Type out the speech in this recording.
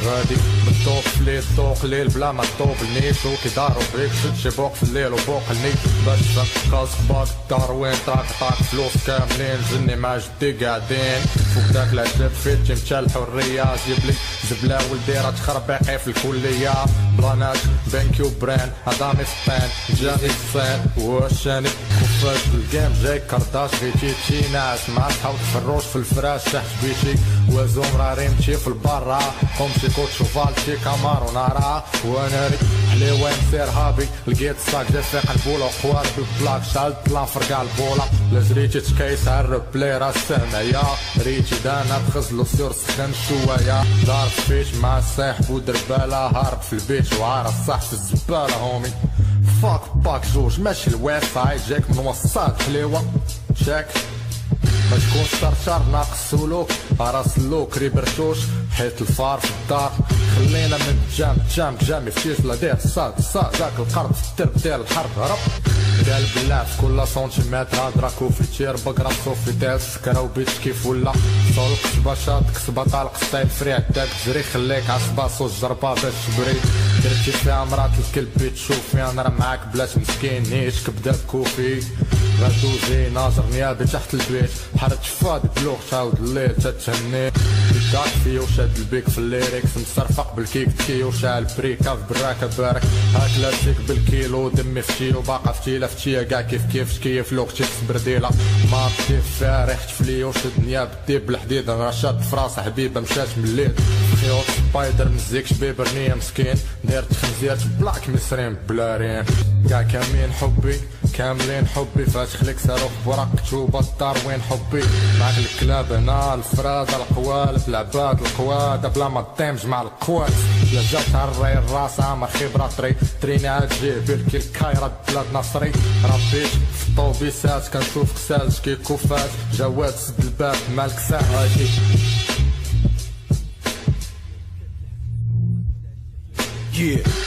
غادي بالطوق فليل طوق ليل بلا ما طوبلنيش وكي دارو بيك شد شي بوق في الليل وبوقلني باش تفهم كاسك باك دار وين طاق فلوس كاملين جني مع جدي قاعدين فوق داك العجب فيتي مشى الحرية جيبلي زبلة ولدي تخرب باقي في الكلية بلانات بنكي وبران هضامي في الطين جاني الصين وشاني كفاش بالجيم جاي كرداش غيتي تي ناس مع صحاب تفروش في الفراش تحت بيتي وزوم راري مشي في البرا قمشي كوت شوفالتي كامارو نارا وانا علي وين سير هابي لقيت الصاك جا فيق البولا وقوات بالبلاك شالت لانفر كاع البولا لجريتي تكيس عرب بلي راس سمعيا ريتي دانا تخزلو سير سخن شوية دار فيش مع الساحب ودربالة هارب في البيت وعارف صح في الزبالة هومي فاك باك جوج ماشي الواي فاي جاك من وسط حليوة تشاك ما تكونش شرشر ناقص سلوك راس اللوك ريبرشوش حيت الفار في الدار خلينا من جام يفتيش لا دير صاد ذاك القرض في الترب ديال الحرب هرب ديال بالله في كل سنتيمتر هضرة كوفي تير بقرا صوفي ديال سكرة وبيت كيف ولا صول قصبة شاد كسبة طالق ستايل فري عداك تجري خليك عصبة صوت جربة باش تبري درتي فيها مرات الكلب بتشوفي انا راه معاك بلاش مسكين نيش كبدا كوفي غادوزي ناظر نيابي تحت البيت حرت فاضي بلوغ تعاود الليل تتهني داك فيا وشاد البيك في الليريكس مصرفق بالكيك تكي وشال بريكا في براكة بارك هاك لاسيك بالكيلو دمي فتي وباقا فتيلة فتية كاع كيف تكيف لوقتي برديلة ما بديت فيها ريحت فليا وشد نياب ديب بالحديد انا شاد فراسة حبيبة مشات من الليل خيوط سبايدر مزيك شبيبر نية مسكين ديرت خنزيرت بلاك مسرين بلارين كاع كاملين حبي فاش خليك صاروخ بورق كتوبة الدار وين حبي معاك الكلاب هنا الفرادة القوالب العباد القوادة بلا ما تيمج مع القوات بلا جات هالراي الراس عامر خبرة تريني عاد جيبي الكي الكايرة بلاد نصري ربيت في الطوبيسات كنشوف كساج كي كوفات جواد سد الباب مالك ساعة Yeah.